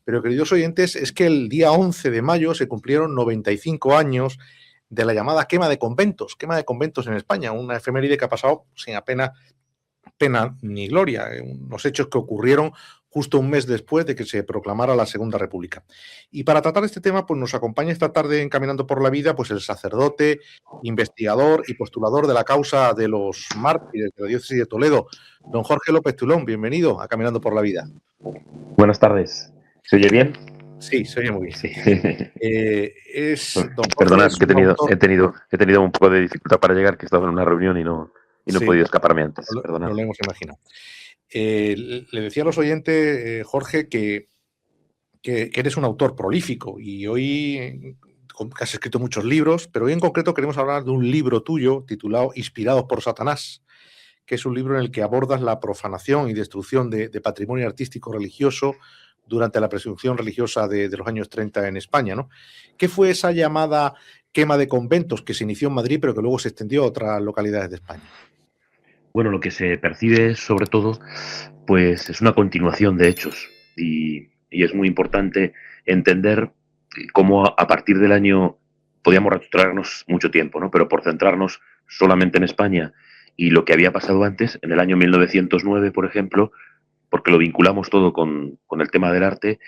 Pero, queridos oyentes, es que el día 11 de mayo se cumplieron 95 años de la llamada quema de conventos en España, una efeméride que ha pasado sin apenas pena ni gloria, unos hechos que ocurrieron justo un mes después de que se proclamara la Segunda República. Y para tratar este tema, pues nos acompaña esta tarde en Caminando por la Vida, pues el sacerdote, investigador y postulador de la causa de los mártires de la diócesis de Toledo, don Jorge López Tulón. Bienvenido a Caminando por la Vida. Buenas tardes. ¿Se oye bien? Sí, se oye muy bien. Sí. Don Jorge Perdonad, es que un autor... he tenido un poco de dificultad para llegar, que estaba en una reunión y no he podido escaparme antes. Perdonad. No lo hemos imaginado. Le decía a los oyentes, Jorge, que eres un autor prolífico y hoy que has escrito muchos libros, pero hoy en concreto queremos hablar de un libro tuyo titulado Inspirados por Satanás, que es un libro en el que abordas la profanación y destrucción de patrimonio artístico religioso durante la persecución religiosa de los años 30 en España, ¿no? ¿Qué fue esa llamada quema de conventos que se inició en Madrid, pero que luego se extendió a otras localidades de España? Bueno, lo que se percibe sobre todo, pues es una continuación de hechos y es muy importante entender cómo a partir del año, podíamos retrocedernos mucho tiempo, ¿no? Pero por centrarnos solamente en España y lo que había pasado antes, en el año 1909, por ejemplo, porque lo vinculamos todo con el tema del arte,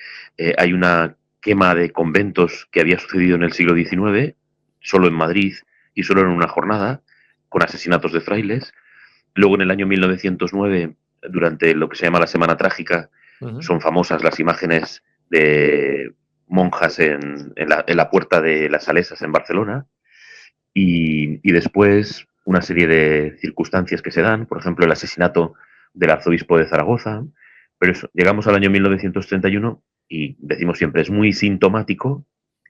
hay una quema de conventos que había sucedido en el siglo XIX, solo en Madrid y solo en una jornada, con asesinatos de frailes. Luego, en el año 1909, durante lo que se llama la Semana Trágica, son famosas las imágenes de monjas en la puerta de las Salesas en Barcelona. Y después una serie de circunstancias que se dan, por ejemplo, el asesinato del arzobispo de Zaragoza. Pero eso, llegamos al año 1931 y decimos siempre, es muy sintomático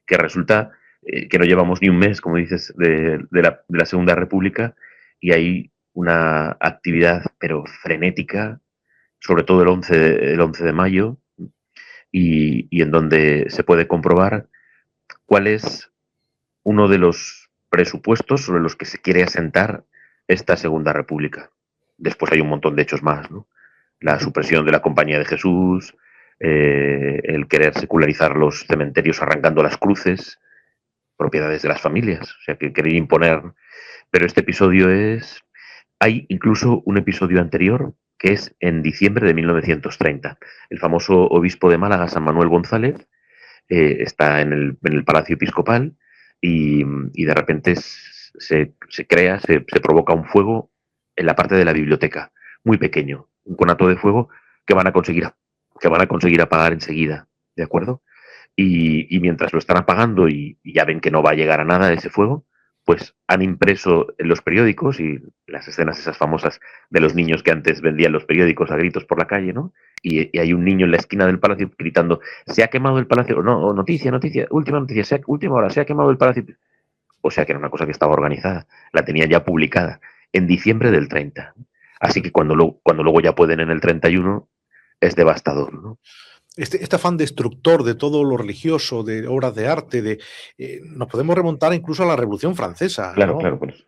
que resulta que no llevamos ni un mes, como dices, de la Segunda República, y hay una actividad, pero frenética, sobre todo el 11 de mayo, y en donde se puede comprobar cuál es uno de los presupuestos sobre los que se quiere asentar esta Segunda República. Después hay un montón de hechos más, ¿no? La supresión de la Compañía de Jesús, el querer secularizar los cementerios arrancando las cruces, propiedades de las familias, o sea, que querer imponer. Pero este episodio es... Hay incluso un episodio anterior que es en diciembre de 1930. El famoso obispo de Málaga, San Manuel González, está en el Palacio Episcopal y de repente se provoca un fuego en la parte de la biblioteca, muy pequeño, un conato de fuego que van a conseguir apagar enseguida, ¿de acuerdo? Y mientras lo están apagando y ya ven que no va a llegar a nada ese fuego, pues han impreso en los periódicos y las escenas esas famosas de los niños que antes vendían los periódicos a gritos por la calle, ¿no? Y hay un niño en la esquina del palacio gritando, se ha quemado el palacio, no, noticia, última noticia, última hora, se ha quemado el palacio. O sea que era una cosa que estaba organizada, la tenían ya publicada en diciembre del 30. Así que cuando luego ya pueden en el 31, es devastador, ¿no? Este afán destructor de todo lo religioso, de obras de arte, nos podemos remontar incluso a la Revolución Francesa, Claro, ¿no? claro. Pues.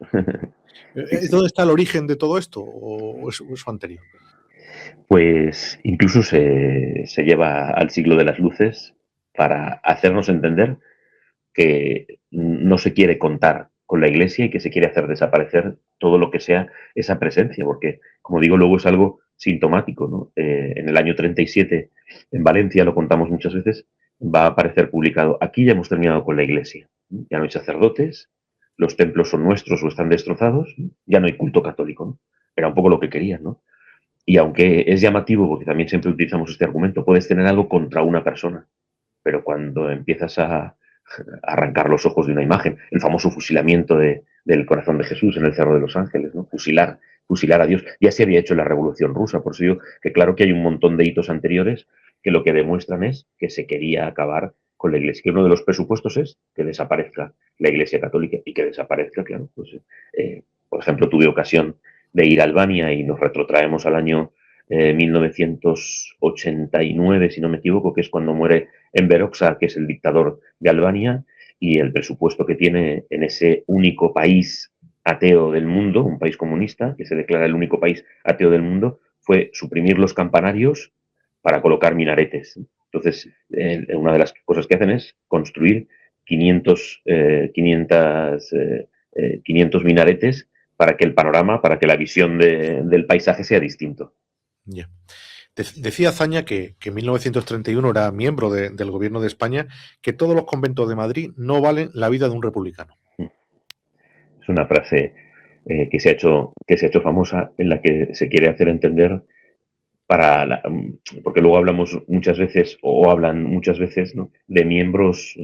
¿Dónde está el origen de todo esto o es anterior? Pues incluso se lleva al siglo de las luces para hacernos entender que no se quiere contar con la Iglesia y que se quiere hacer desaparecer todo lo que sea esa presencia, porque, como digo, luego es algo sintomático, ¿no? En el año 37, en Valencia, lo contamos muchas veces, va a aparecer publicado, aquí ya hemos terminado con la Iglesia, ya no hay sacerdotes, los templos son nuestros o están destrozados, ya no hay culto católico, ¿no? Era un poco lo que querían, ¿no? Y aunque es llamativo, porque también siempre utilizamos este argumento, puedes tener algo contra una persona, pero cuando empiezas a arrancar los ojos de una imagen, el famoso fusilamiento del corazón de Jesús en el Cerro de los Ángeles, ¿no? Fusilar a Dios, ya se había hecho en la Revolución Rusa, por eso digo que claro que hay un montón de hitos anteriores que lo que demuestran es que se quería acabar con la Iglesia, que uno de los presupuestos es que desaparezca la Iglesia Católica y que desaparezca, claro, pues, por ejemplo, tuve ocasión de ir a Albania y nos retrotraemos al año 1989, si no me equivoco, que es cuando muere Enver Hoxha, que es el dictador de Albania, y el presupuesto que tiene en ese único país ateo del mundo, un país comunista, que se declara el único país ateo del mundo, fue suprimir los campanarios para colocar minaretes. Entonces, una de las cosas que hacen es construir 500 minaretes para que el panorama, para que la visión del paisaje sea distinto. Yeah. Decía Azaña que en 1931 era miembro del gobierno de España, que todos los conventos de Madrid no valen la vida de un republicano. Es una frase que se ha hecho famosa, en la que se quiere hacer entender porque luego hablamos muchas veces, o hablan muchas veces, ¿no?, de miembros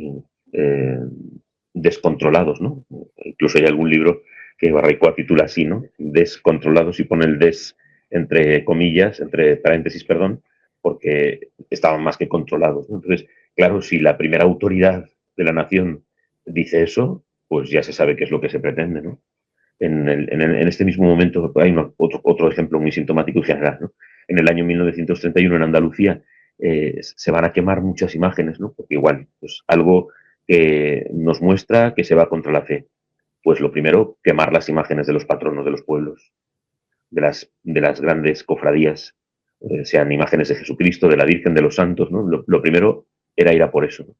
eh, descontrolados, ¿no? Incluso hay algún libro que Barraicóa titula así, ¿no? Descontrolados, y pone el des entre comillas, entre paréntesis, perdón, porque estaban más que controlados, ¿no? Entonces, claro, si la primera autoridad de la nación dice eso, pues ya se sabe qué es lo que se pretende, ¿no? En este mismo momento hay otro ejemplo muy sintomático y general, ¿no? En el año 1931 en Andalucía se van a quemar muchas imágenes, ¿no? Porque igual, pues algo que nos muestra que se va contra la fe. Pues lo primero, quemar las imágenes de los patronos de los pueblos, de las grandes cofradías, sean imágenes de Jesucristo, de la Virgen, de los santos, ¿no? Lo primero era ir a por eso, ¿no?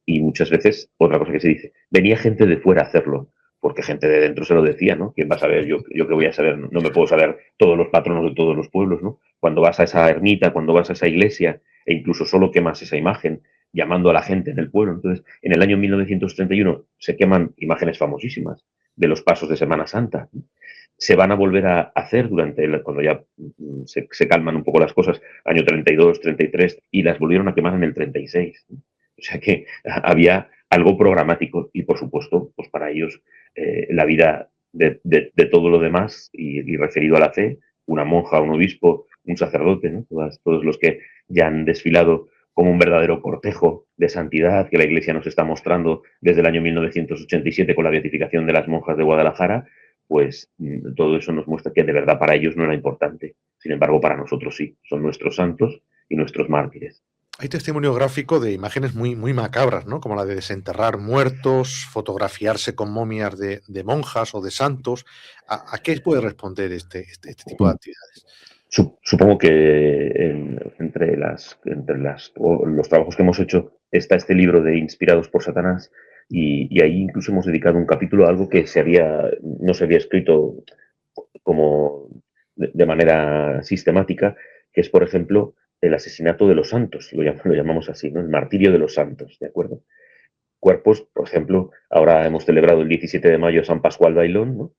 Y muchas veces, otra cosa que se dice, venía gente de fuera a hacerlo, porque gente de dentro se lo decía, ¿no? ¿Quién va a saber? Yo qué voy a saber, no me puedo saber todos los patronos de todos los pueblos, ¿no? Cuando vas a esa ermita, cuando vas a esa iglesia, e incluso solo quemas esa imagen, llamando a la gente en el pueblo. Entonces, en el año 1931 se queman imágenes famosísimas de los pasos de Semana Santa. Se van a volver a hacer cuando ya se calman un poco las cosas, año 32, 33, y las volvieron a quemar en el 36. O sea que había algo programático y, por supuesto, pues para ellos la vida de todo lo demás y referido a la fe, una monja, un obispo, un sacerdote, ¿no? Todos los que ya han desfilado como un verdadero cortejo de santidad que la Iglesia nos está mostrando desde el año 1987 con la beatificación de las monjas de Guadalajara, pues todo eso nos muestra que de verdad para ellos no era importante. Sin embargo, para nosotros sí, son nuestros santos y nuestros mártires. Hay testimonio gráfico de imágenes muy, muy macabras, ¿no? Como la de desenterrar muertos, fotografiarse con momias de monjas o de santos. ¿A qué puede responder este tipo de actividades? Supongo que los trabajos que hemos hecho está este libro de Inspirados por Satanás, y ahí incluso hemos dedicado un capítulo a algo que no se había escrito como de manera sistemática, que es, por ejemplo, el asesinato de los santos, lo llamamos así, ¿no? El martirio de los santos, ¿de acuerdo? Cuerpos, por ejemplo, ahora hemos celebrado el 17 de mayo San Pascual Bailón, ¿no?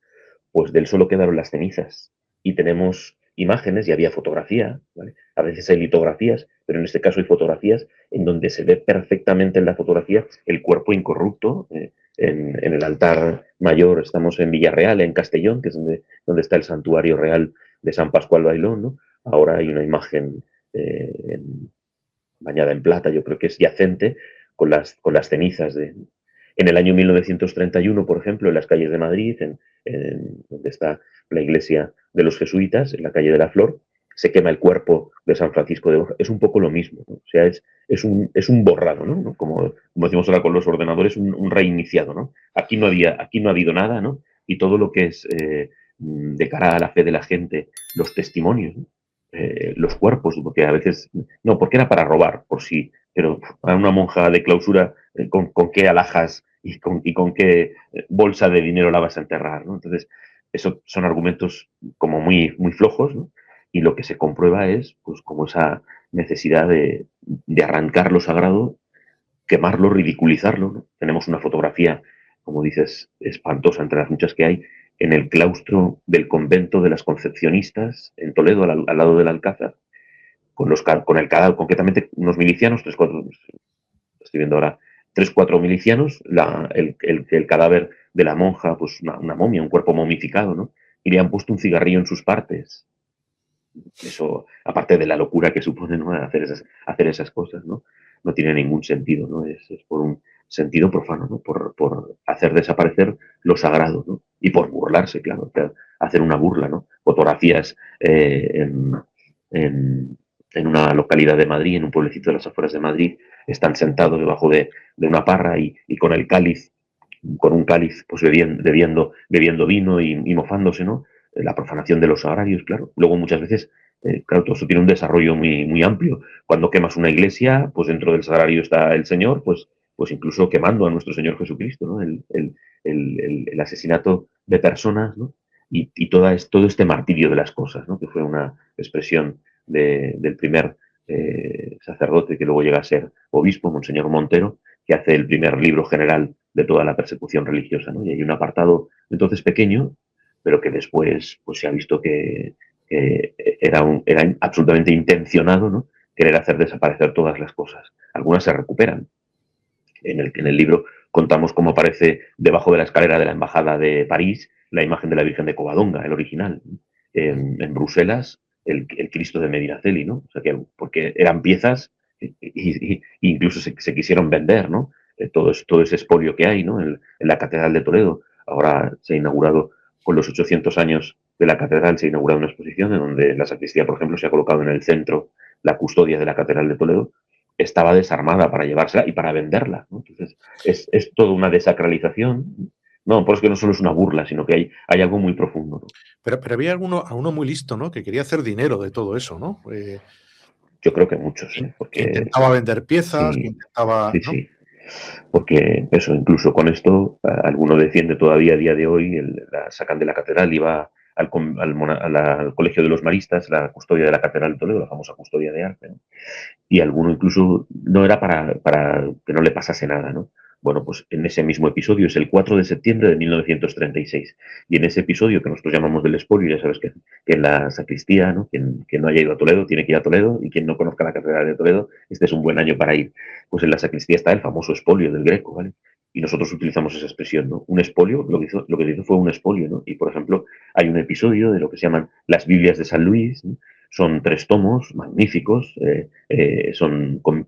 Pues del solo quedaron las cenizas. Y tenemos imágenes y había fotografía, ¿vale? A veces hay litografías, pero en este caso hay fotografías en donde se ve perfectamente en la fotografía el cuerpo incorrupto. En el altar mayor estamos en Villarreal, en Castellón, que es donde está el santuario real de San Pascual Bailón, ¿no? Ahora hay una imagen bañada en plata, yo creo que es yacente, con las cenizas en el año 1931, por ejemplo, en las calles de Madrid, donde está la iglesia de los jesuitas, en la calle de la Flor, se quema el cuerpo de San Francisco de Borja. Es un poco lo mismo, ¿no? O sea, es un borrado, ¿no? Como decimos ahora con los ordenadores, un reiniciado, ¿no? Aquí no ha habido nada, ¿no? Y todo lo que es de cara a la fe de la gente, los testimonios, ¿no? Los cuerpos, porque a veces, no, porque era para robar, por sí, pero a una monja de clausura, ¿con qué alhajas y con qué bolsa de dinero la vas a enterrar, ¿no? Entonces, eso son argumentos como muy, muy flojos, ¿no? Y lo que se comprueba es, pues, como esa necesidad de arrancar lo sagrado, quemarlo, ridiculizarlo, ¿no? Tenemos una fotografía, como dices, espantosa entre las muchas que hay, en el claustro del convento de las Concepcionistas, en Toledo, al lado del Alcázar, con el cadáver, concretamente unos milicianos, tres, cuatro, estoy viendo ahora, tres, cuatro milicianos, el cadáver de la monja, pues una momia, un cuerpo momificado, ¿no? Y le han puesto un cigarrillo en sus partes. Eso, aparte de la locura que supone, ¿no?, hacer esas cosas, ¿no? No tiene ningún sentido, ¿no? Es por un sentido profano, ¿no? Por hacer desaparecer lo sagrado, ¿no? Y por burlarse, claro, hacer una burla, ¿no? Fotografías en, en una localidad de Madrid, en un pueblecito de las afueras de Madrid, están sentados debajo de una parra y con el cáliz, con un cáliz, pues bebiendo vino y mofándose, ¿no? La profanación de los sagrarios, claro. Luego muchas veces claro, todo eso tiene un desarrollo muy, muy amplio. Cuando quemas una iglesia, pues dentro del sagrario está el Señor, pues incluso quemando a nuestro Señor Jesucristo, ¿no? El asesinato de personas, ¿no? Y todo este martirio de las cosas, ¿no? Que fue una expresión del primer sacerdote que luego llega a ser obispo, Monseñor Montero, que hace el primer libro general de toda la persecución religiosa, ¿no? Y hay un apartado entonces pequeño, pero que después pues, se ha visto que era absolutamente intencionado, ¿no? Querer hacer desaparecer todas las cosas. Algunas se recuperan. En el libro contamos cómo aparece debajo de la escalera de la Embajada de París la imagen de la Virgen de Covadonga, el original. En Bruselas, el Cristo de Medinaceli, ¿no? O sea, porque eran piezas y incluso se quisieron vender, ¿no? Todo ese expolio que hay, ¿no? En la Catedral de Toledo. Ahora se ha inaugurado, con los 800 años de la catedral, se ha inaugurado una exposición en donde la sacristía, por ejemplo, se ha colocado en el centro la custodia de la Catedral de Toledo, estaba desarmada para llevársela y para venderla, ¿no? Entonces, es toda una desacralización. No, por eso que no solo es una burla, sino que hay algo muy profundo, ¿no? Pero había alguno muy listo, ¿no? Que quería hacer dinero de todo eso, ¿no? Yo creo que muchos, ¿eh? Que Porque intentaba vender piezas, que sí, intentaba, sí, ¿no? sí. Porque eso, incluso con esto, alguno defiende todavía a día de hoy, la sacan de la catedral y va al colegio de los maristas, la custodia de la catedral de Toledo, la famosa custodia de arte, ¿no? Y alguno incluso no era para que no le pasase nada, ¿no? Bueno, pues en ese mismo episodio es el 4 de septiembre de 1936. Y en ese episodio que nosotros llamamos del expolio, ya sabes que en la sacristía, ¿no? Quien no haya ido a Toledo tiene que ir a Toledo, y quien no conozca la catedral de Toledo, este es un buen año para ir. Pues en la sacristía está el famoso expolio del Greco, ¿vale? Y nosotros utilizamos esa expresión, ¿no? Un expolio, lo que se hizo fue un expolio, ¿no? Y, por ejemplo, hay un episodio de lo que se llaman las Biblias de San Luis, ¿no? Son 3 tomos magníficos, son con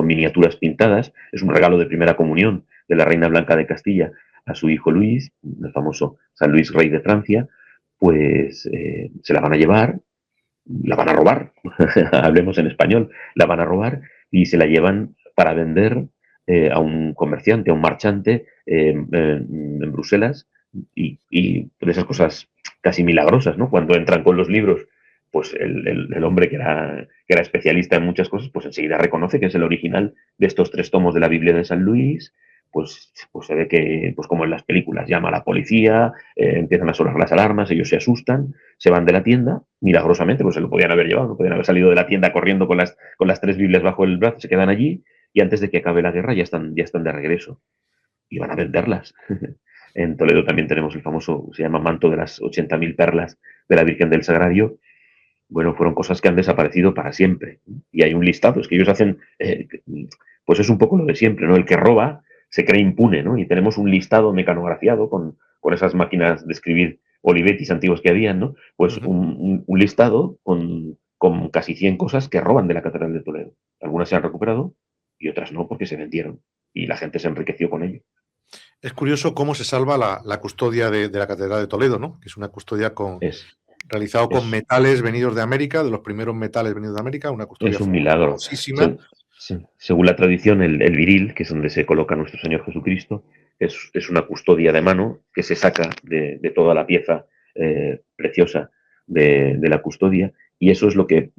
miniaturas pintadas. Es un regalo de primera comunión de la reina Blanca de Castilla a su hijo Luis, el famoso San Luis, rey de Francia. Pues se la van a llevar, la van a robar, hablemos en español, la van a robar y se la llevan para vender a un comerciante, a un marchante en Bruselas, y de esas cosas casi milagrosas, ¿no? Cuando entran con los libros, pues el hombre que era especialista en muchas cosas, pues enseguida reconoce que es el original de estos 3 tomos de la Biblia de San Luis. Pues se ve que, pues como en las películas, llama a la policía, empiezan a sonar las alarmas, ellos se asustan, se van de la tienda, milagrosamente, pues se lo podían haber llevado, no podían haber salido de la tienda corriendo con las 3 Biblias bajo el brazo, se quedan allí y antes de que acabe la guerra ya están de regreso y van a venderlas. En Toledo también tenemos el famoso, se llama manto de las 80.000 perlas de la Virgen del Sagrario. Bueno, fueron cosas que han desaparecido para siempre. Y hay un listado, es que ellos hacen, pues es un poco lo de siempre, ¿no? El que roba se cree impune, ¿no? Y tenemos un listado mecanografiado con esas máquinas de escribir Olivettis antiguos que habían, ¿no? Pues Ujú. un listado con casi 100 cosas que roban de la Catedral de Toledo. Algunas se han recuperado y otras no, porque se vendieron. Y la gente se enriqueció con ello. Es curioso cómo se salva la custodia de la Catedral de Toledo, ¿no? Que es una custodia Es, realizado con es metales venidos de América, de los primeros metales venidos de América, una custodia Es un milagro. famosísima. Según la tradición, el viril, que es donde se coloca nuestro Señor Jesucristo, es una custodia de mano que se saca de toda la pieza preciosa de la custodia, y eso es lo que,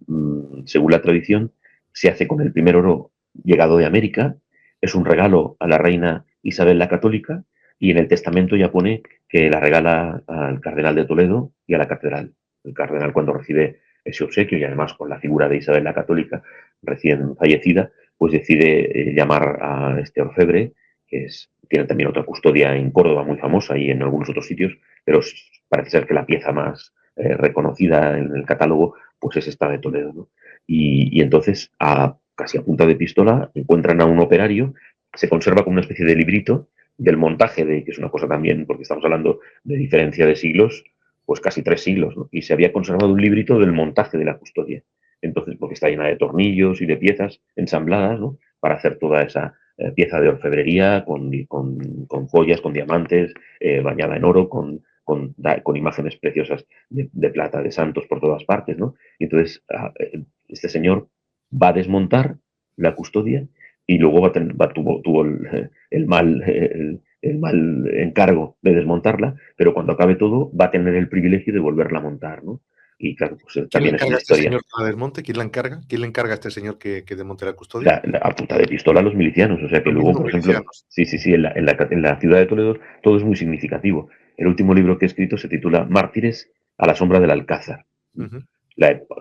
según la tradición, se hace con el primer oro llegado de América. Es un regalo a la reina Isabel la Católica, y en el testamento ya pone que la regala al cardenal de Toledo y a la catedral. El cardenal, cuando recibe ese obsequio, y además con la figura de Isabel la Católica recién fallecida, pues decide llamar a este orfebre, tiene también otra custodia en Córdoba muy famosa y en algunos otros sitios, pero parece ser que la pieza más reconocida en el catálogo pues es esta de Toledo, ¿no? Y entonces, casi a punta de pistola, encuentran a un operario, se conserva como una especie de librito del montaje, que es una cosa también, porque estamos hablando de diferencia de siglos, pues casi 3 siglos, ¿no? Y se había conservado un librito del montaje de la custodia. Entonces, porque está llena de tornillos y de piezas ensambladas, ¿no? Para hacer toda esa pieza de orfebrería con joyas, con diamantes, bañada en oro, con imágenes preciosas de plata, de santos por todas partes, ¿no? Y entonces, este señor va a desmontar la custodia y luego tuvo el mal encargo de desmontarla, pero cuando acabe todo va a tener el privilegio de volverla a montar, ¿no? Y claro, pues ¿Quién le también es encarga una a este historia. señor que la desmonte? ¿Quién la encarga? ¿Quién le encarga a este señor que desmonte la custodia? A punta de pistola a los milicianos. O sea que Los luego, mismos por ejemplo, milicianos. sí, sí, sí, en la ciudad de Toledo todo es muy significativo. El último libro que he escrito se titula Mártires a la sombra del Alcázar. Ujú.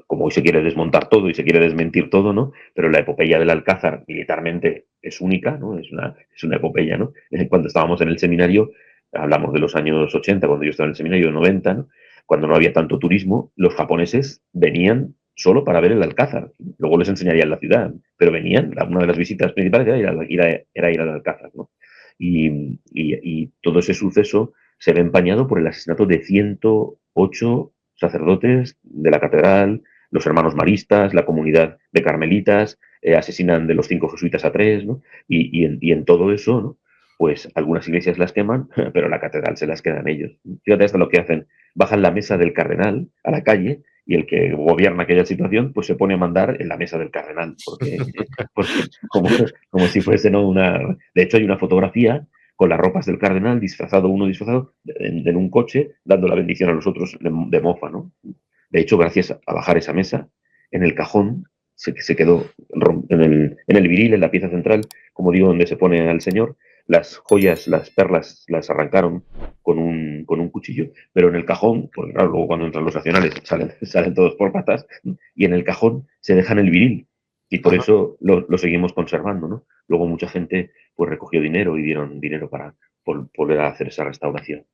Como hoy se quiere desmontar todo y se quiere desmentir todo, ¿no? Pero la epopeya del Alcázar militarmente es única, ¿no? Es una epopeya, ¿no? Cuando estábamos en el seminario, hablamos de los años 80, cuando yo estaba en el seminario, 90, ¿no? Cuando no había tanto turismo, los japoneses venían solo para ver el Alcázar. Luego les enseñarían la ciudad, pero venían, una de las visitas principales era ir al Alcázar, ¿no? Y todo ese suceso se ve empañado por el asesinato de 108 sacerdotes de la catedral, los hermanos maristas, la comunidad de carmelitas, asesinan de los 5 jesuitas a 3, ¿no? Y en todo eso, ¿no? Pues algunas iglesias las queman, pero la catedral se las quedan ellos. Fíjate hasta lo que hacen. Bajan la mesa del cardenal a la calle y el que gobierna aquella situación pues se pone a mandar en la mesa del cardenal, porque como si fuese, ¿no? De hecho, hay una fotografía con las ropas del cardenal, uno disfrazado, en un coche, dando la bendición a los otros de mofa, ¿no? De hecho, gracias a bajar esa mesa, en el cajón se quedó en el viril, en la pieza central, como digo, donde se pone al Señor, las joyas, las perlas, las arrancaron con un cuchillo, pero en el cajón, porque claro, luego cuando entran los nacionales salen todos por patas, y en el cajón se dejan el viril, y por Ajá. eso lo seguimos conservando, ¿no? Luego mucha gente pues recogió dinero y dieron dinero para volver a hacer esa restauración.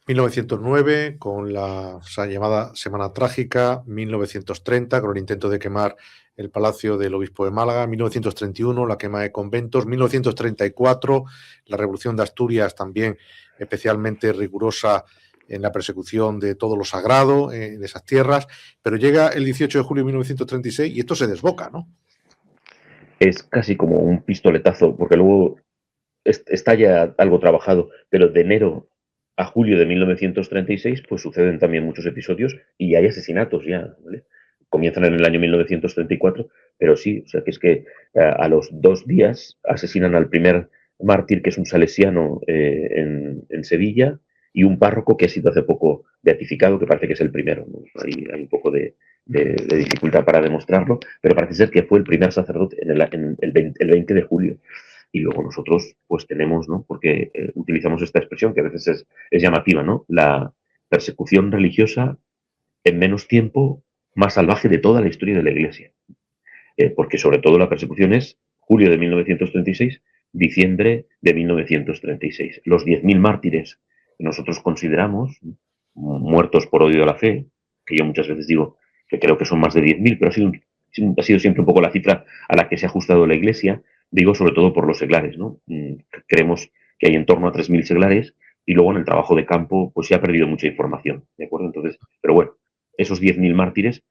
1909, con la llamada Semana Trágica, 1930, con el intento de quemar el Palacio del Obispo de Málaga, 1931, la quema de conventos, 1934, la Revolución de Asturias, también especialmente rigurosa en la persecución de todo lo sagrado en esas tierras, pero llega el 18 de julio de 1936 y esto se desboca, ¿no? Es casi como un pistoletazo, porque luego está ya algo trabajado, pero de enero a julio de 1936 pues suceden también muchos episodios y hay asesinatos ya, ¿vale? Comienzan en el año 1934, pero sí, o sea que es que a los 2 días asesinan al primer mártir, que es un salesiano en Sevilla, y un párroco que ha sido hace poco beatificado, que parece que es el primero, ¿no? Hay un poco de dificultad para demostrarlo, pero parece ser que fue el primer sacerdote el 20 de julio. Y luego nosotros, pues tenemos, ¿no? Porque utilizamos esta expresión que a veces es llamativa, ¿no? La persecución religiosa en menos tiempo más salvaje de toda la historia de la Iglesia. Porque sobre todo la persecución es julio de 1936, diciembre de 1936. Los 10.000 mártires que nosotros consideramos muertos por odio a la fe, que yo muchas veces digo que creo que son más de 10.000, pero ha sido siempre un poco la cifra a la que se ha ajustado la Iglesia, digo sobre todo por los seglares, ¿no? Creemos que hay en torno a 3.000 seglares y luego en el trabajo de campo pues se ha perdido mucha información, ¿de acuerdo? Entonces, pero bueno, esos 10.000 mártires,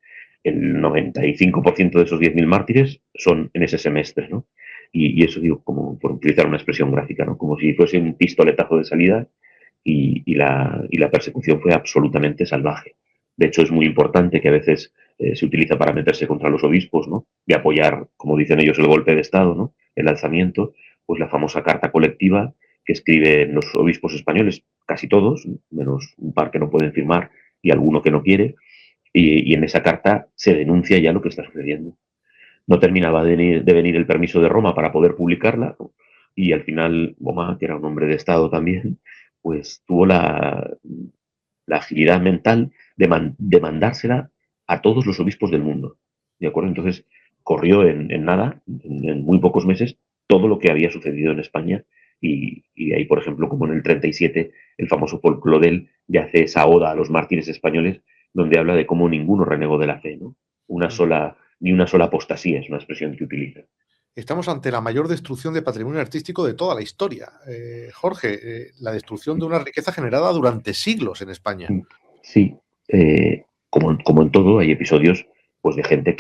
el 95% de esos 10.000 mártires son en ese semestre, ¿no? Y eso digo, como por utilizar una expresión gráfica, ¿no? Como si fuese un pistoletazo de salida y la persecución fue absolutamente salvaje. De hecho, es muy importante que a veces se utiliza para meterse contra los obispos, ¿no? Y apoyar, como dicen ellos, el golpe de Estado, ¿no? El alzamiento, pues la famosa carta colectiva que escriben los obispos españoles, casi todos, menos un par que no pueden firmar y alguno que no quiere, y en esa carta se denuncia ya lo que está sucediendo. No terminaba de venir el permiso de Roma para poder publicarla, ¿no? Y al final Goma, que era un hombre de Estado también, pues tuvo la agilidad mental de mandársela a todos los obispos del mundo. ¿De acuerdo? Entonces corrió en nada, en muy pocos meses, todo lo que había sucedido en España y ahí, por ejemplo, como en el 37, el famoso Paul Claudel ya hace esa oda a los mártires españoles donde habla de cómo ninguno renegó de la fe, ¿no? Ni una sola apostasía es una expresión que utiliza. Estamos ante la mayor destrucción de patrimonio artístico de toda la historia. Jorge, la destrucción de una riqueza generada durante siglos en España. Sí, como en todo, hay episodios pues, de gente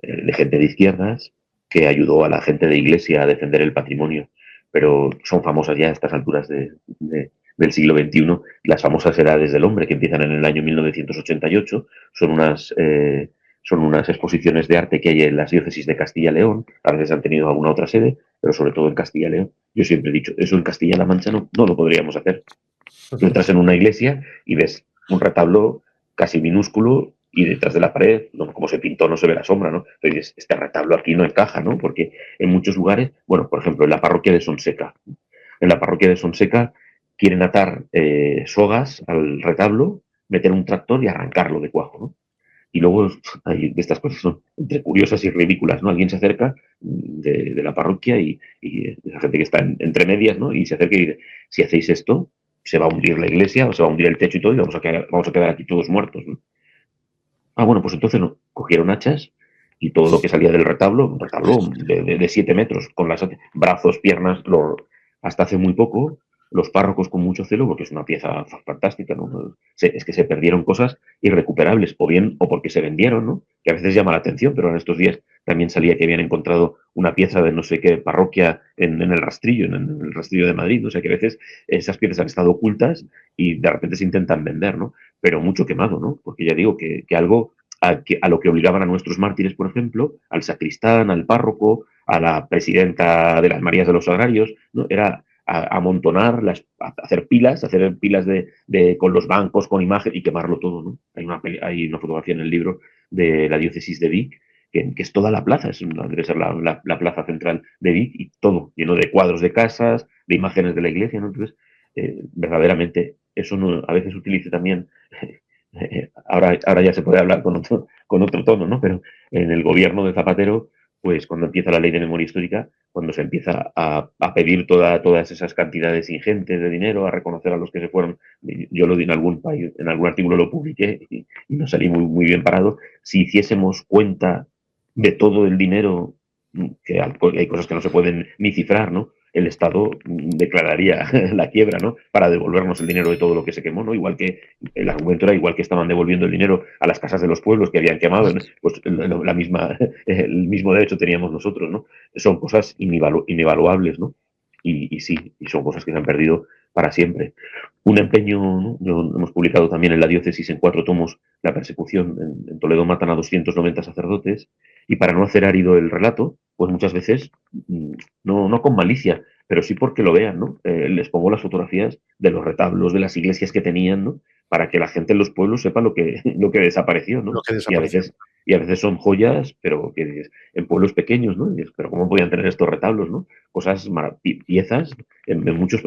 de izquierdas que ayudó a la gente de iglesia a defender el patrimonio, pero son famosas ya a estas alturas del siglo XXI, las famosas edades del hombre que empiezan en el año 1988, son unas exposiciones de arte que hay en las diócesis de Castilla y León, a veces han tenido alguna otra sede, pero sobre todo en Castilla y León. Yo siempre he dicho, eso en Castilla-La Mancha no lo podríamos hacer. Tú entras en una iglesia y ves un retablo casi minúsculo, y detrás de la pared, ¿no? Como se pintó, no se ve la sombra, ¿no? Entonces, este retablo aquí no encaja, ¿no? Porque en muchos lugares, bueno, por ejemplo, en la parroquia de Sonseca. En la parroquia de Sonseca quieren atar sogas al retablo, meter un tractor y arrancarlo de cuajo, ¿no? Y luego hay, estas cosas son entre curiosas y ridículas, ¿no? Alguien se acerca de la parroquia y la gente que está entre medias, ¿no? Y se acerca y dice, si hacéis esto, se va a hundir la iglesia o se va a hundir el techo y todo y vamos a quedar aquí todos muertos, ¿no? Ah, bueno, pues entonces no. Cogieron hachas y todo lo que salía del retablo, un retablo de 7 metros, con las brazos, piernas, hasta hace muy poco, los párrocos con mucho celo, porque es una pieza fantástica, ¿no? Es que se perdieron cosas irrecuperables, o bien, o porque se vendieron, ¿no? Que a veces llama la atención, pero en estos días también salía que habían encontrado una pieza de no sé qué parroquia en el rastrillo, en el rastrillo de Madrid, ¿no? O sea que a veces esas piezas han estado ocultas y de repente se intentan vender, ¿no? Pero mucho quemado, ¿no? Porque ya digo que algo a lo que obligaban a nuestros mártires, por ejemplo, al sacristán, al párroco, a la presidenta de las Marías de los Sagrarios, ¿no? Era amontonar, a hacer pilas con los bancos, con imagen y quemarlo todo, ¿no? Hay una fotografía en el libro de la diócesis de Vic, que es toda la plaza, debe ser la plaza central de Vic y todo, lleno de cuadros de casas, de imágenes de la iglesia, ¿no? Entonces, verdaderamente, eso no, a veces utiliza también ahora ya se puede hablar con otro tono, ¿no? Pero en el gobierno de Zapatero, pues cuando empieza la ley de memoria histórica, cuando se empieza a pedir todas esas cantidades ingentes de dinero, a reconocer a los que se fueron, yo lo di en algún país, en algún artículo lo publiqué y no salí muy bien parado, si hiciésemos cuenta de todo el dinero, que hay cosas que no se pueden ni cifrar, ¿no? El Estado declararía la quiebra, ¿no? Para devolvernos el dinero de todo lo que se quemó, ¿no? Igual que el argumento era igual que estaban devolviendo el dinero a las casas de los pueblos que habían quemado, ¿no? Pues el mismo derecho teníamos nosotros, ¿no? Son cosas inevaluables, ¿no? Y sí, y son cosas que se han perdido para siempre. Un empeño, ¿no? Hemos publicado también en la diócesis en 4 tomos la persecución. En Toledo matan a 290 sacerdotes y para no hacer árido el relato, pues muchas veces, no con malicia, pero sí porque lo vean, ¿no? Les pongo las fotografías de los retablos, de las iglesias que tenían, ¿no? Para que la gente en los pueblos sepa lo que desapareció, Lo ¿no? que Y a desapareció. veces, y a veces son joyas, pero que dices, en pueblos pequeños, ¿no? Y dices, pero ¿cómo podían tener estos retablos, ¿no? Cosas, piezas en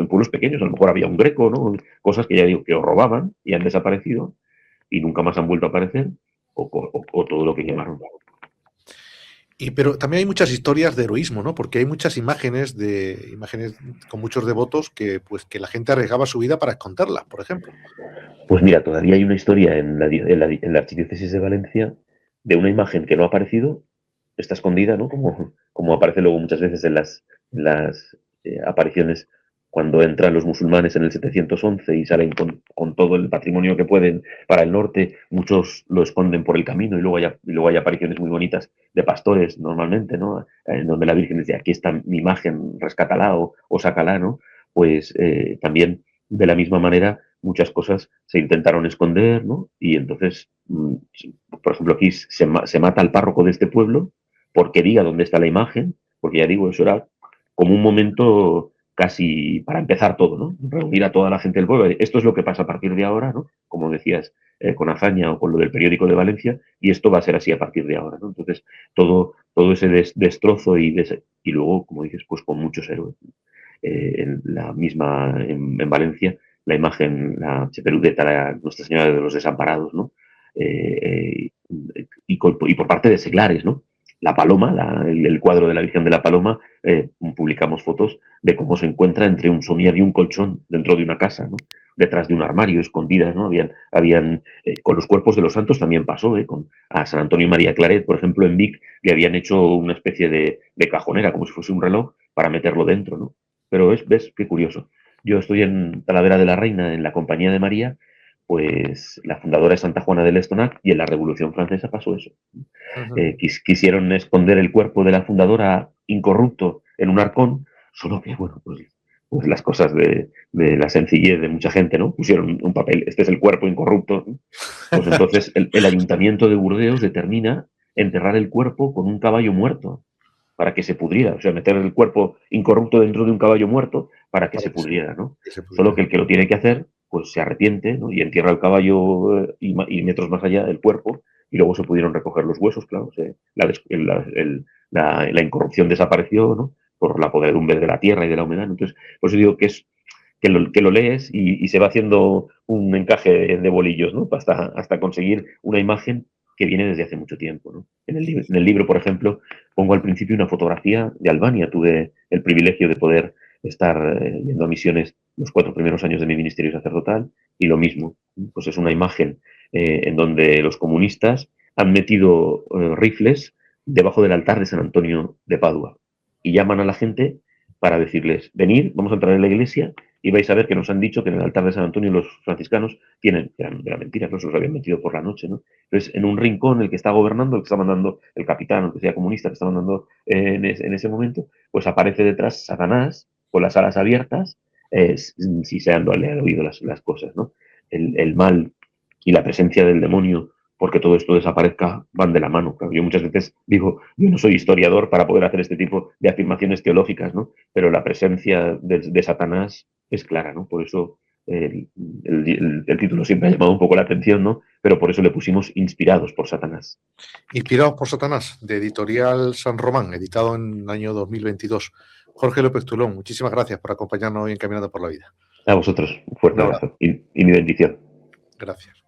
pueblos pequeños, a lo mejor había un greco, ¿no? Cosas que ya digo, que o robaban y han desaparecido y nunca más han vuelto a aparecer, o todo lo que quemaron. Pero también hay muchas historias de heroísmo, ¿no? Porque hay muchas imágenes con muchos devotos que la gente arriesgaba su vida para esconderlas, por ejemplo. Pues mira, todavía hay una historia en la Archidiócesis de Valencia de una imagen que no ha aparecido, está escondida, ¿no? Como aparece luego muchas veces en las apariciones cuando entran los musulmanes en el 711 y salen con todo el patrimonio que pueden para el norte, muchos lo esconden por el camino y luego hay apariciones muy bonitas de pastores normalmente, ¿no? En donde la Virgen dice, aquí está mi imagen, rescátala o sácala, ¿no? Pues también de la misma manera muchas cosas se intentaron esconder, ¿no? Y entonces, por ejemplo, aquí se mata al párroco de este pueblo porque diga dónde está la imagen, porque ya digo, eso era como un momento casi para empezar todo, ¿no? Reunir a toda la gente del pueblo. Esto es lo que pasa a partir de ahora, ¿no? Como decías, con Azaña o con lo del periódico de Valencia, y esto va a ser así a partir de ahora, ¿no? Entonces, todo ese destrozo y luego, como dices, pues con muchos héroes. En la misma, en Valencia, la imagen, la Cheperudeta, Nuestra Señora de los Desamparados, ¿no? Y por parte de seglares, ¿no? La paloma, el cuadro de la Virgen de la Paloma, publicamos fotos de cómo se encuentra entre un somier y un colchón dentro de una casa, ¿no? Detrás de un armario, escondidas, ¿no? Con los cuerpos de los santos también pasó, a San Antonio y María Claret, por ejemplo, en Vic, le habían hecho una especie de cajonera, como si fuese un reloj, para meterlo dentro, ¿no? Pero ves, qué curioso. Yo estoy en Talavera de la Reina, en la Compañía de María, pues la fundadora es Santa Juana del Estonac y en la Revolución Francesa pasó eso. Ujú. Quisieron esconder el cuerpo de la fundadora incorrupto en un arcón, solo que, bueno, pues las cosas de la sencillez de mucha gente, ¿no? Pusieron un papel, este es el cuerpo incorrupto, ¿no? Pues entonces el ayuntamiento de Burdeos determina enterrar el cuerpo con un caballo muerto para que se pudriera, o sea, meter el cuerpo incorrupto dentro de un caballo muerto para que Para se que pudriera, ¿no? que se Solo pudiera. que el que lo tiene que hacer pues se arrepiente, ¿no? Y entierra el caballo y metros más allá el cuerpo, y luego se pudieron recoger los huesos, claro. La incorrupción desapareció, ¿no? Por la podredumbre de la tierra y de la humedad. Entonces, por eso digo que lo lees y se va haciendo un encaje de bolillos, ¿no? Hasta conseguir una imagen que viene desde hace mucho tiempo, ¿no? En el libro, por ejemplo, pongo al principio una fotografía de Albania. Tuve el privilegio de poder estar yendo a misiones los 4 primeros años de mi ministerio sacerdotal, y lo mismo, pues es una imagen en donde los comunistas han metido rifles debajo del altar de San Antonio de Padua y llaman a la gente para decirles: venid, vamos a entrar en la iglesia y vais a ver que nos han dicho que en el altar de San Antonio los franciscanos tienen, era mentira, que se los habían metido por la noche, ¿no? Entonces, en un rincón el que está gobernando, el que está mandando, el capitán, el que sea comunista, que está mandando en ese momento, pues aparece detrás Satanás con las alas abiertas, si se han oído las cosas, ¿no? El mal y la presencia del demonio, porque todo esto desaparezca, van de la mano. Claro, yo muchas veces digo, yo no soy historiador para poder hacer este tipo de afirmaciones teológicas, ¿no? Pero la presencia de Satanás es clara, ¿no? Por eso el título siempre ha llamado un poco la atención, ¿no? Pero por eso le pusimos Inspirados por Satanás. Inspirados por Satanás, de Editorial San Román, editado en el año 2022. Jorge López Tulón, muchísimas gracias por acompañarnos hoy en Caminando por la Vida. A vosotros, un fuerte abrazo y mi bendición. Gracias.